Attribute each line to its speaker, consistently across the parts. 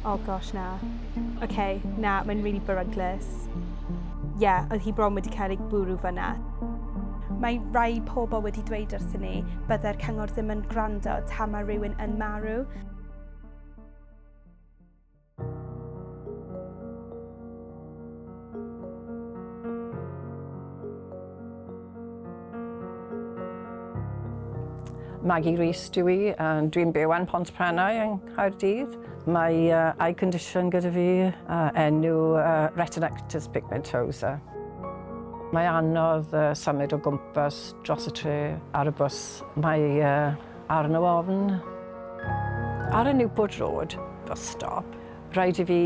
Speaker 1: Oh gosh, na. Na, mae'n really beryglus. Oedd hi bron wedi cael ei bwrw fyna. Mae rai pobl wedi dweud wrthyn ni byddai'r cyngor ddim yn gwrando tan mae rhywun yn marw.
Speaker 2: Maggie Rees dwi i, dwi'n byw yn Pontyprennau yng Nghaerdydd. Mae eye condition gyda fi, enw retinitis pigmentosa. Mae anodd symud o gwmpas dros y tre ar y bws. Mae arno ofn. Ar y Newport Road, bus stop, rhaid i fi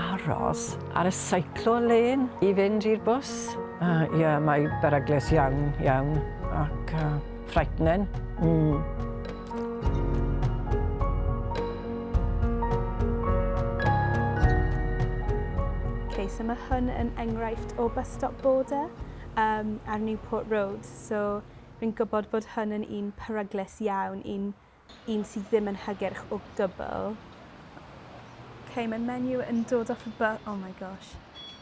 Speaker 2: aros ar y seiclo lane i fynd i'r bws. Mae beryglus iawn ac frightening.
Speaker 1: So mae hwn yn enghraifft o bus stop border ar Newport Road. So fi'n gwybod bod hwn yn un peryglus iawn, un sydd ddim yn hygyrch o gwbl. Mae menyw yn dod off y bus. Oh my gosh.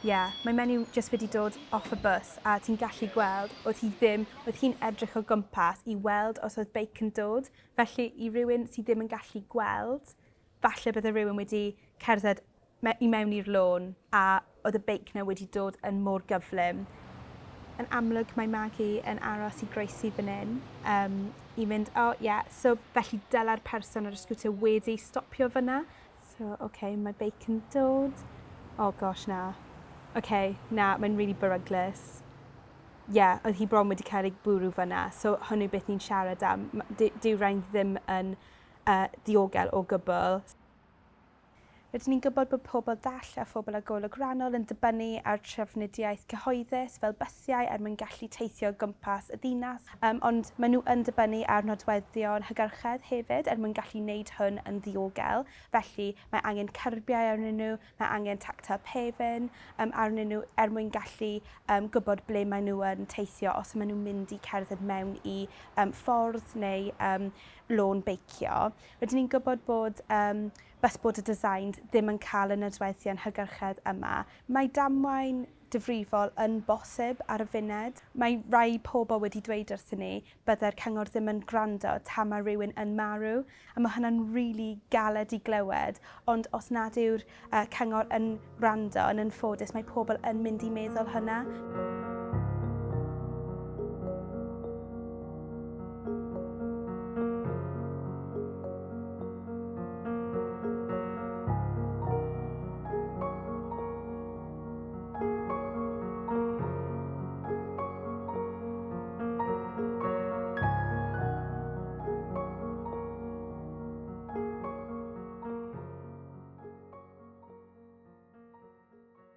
Speaker 1: Mae menyw jyst wedi dod off y bus a ti'n gallu gweld oedd hi'n edrych o gwmpas i weld os oedd beic yn dod. Felly i rywun sydd ddim yn gallu gweld, falle bydde rywun wedi cerdded i mewn i'r lôn a oedd y beic na wedi dod yn mor gyflym. Yn amlwg mae Maggie yn aros i groesi fan hyn i fynd, so felly dyla'r person ar y scooter wedi stopio fyna. So, mae beic yn dod. Oh gosh, na. Na, mae'n really beryglus. Oedd hi bron wedi cael ei bwrw fyna, so hwnnw beth ni'n siarad am. Dyw rhain ddim yn ddiogel o gwbl. Rydyn ni'n gwybod bod pobl ddall a phobl â golwg rannol yn dibynnu ar trafnidiaeth cyhoeddus fel bysiau mwyn gallu teithio o gwmpas y ddinas, ond maen nhw yn dibynnu ar nodweddion hygyrchedd hefyd mwyn gallu wneud hwn yn ddiogel. Felly mae angen cyrbiau arnyn nhw, mae angen tactile paving arnyn nhw mwyn gallu gwybod ble maen nhw yn teithio os maen nhw'n mynd i cerdded mewn i ffordd neu lôn beicio. Rydyn ni'n gwybod bod bus border designed ddim yn cael y nodweddion hygyrchedd yma. Mae damwain difrifol yn bosib ar y funud. Mae rai pobl wedi dweud wrthyn ni byddai'r cyngor ddim yn gwrando tan mae rhywun yn marw. A mae hynna'n really galed i glywed, ond os nad yw'r cyngor yn gwrando yn anffodus, mae pobl yn mynd i meddwl hynna.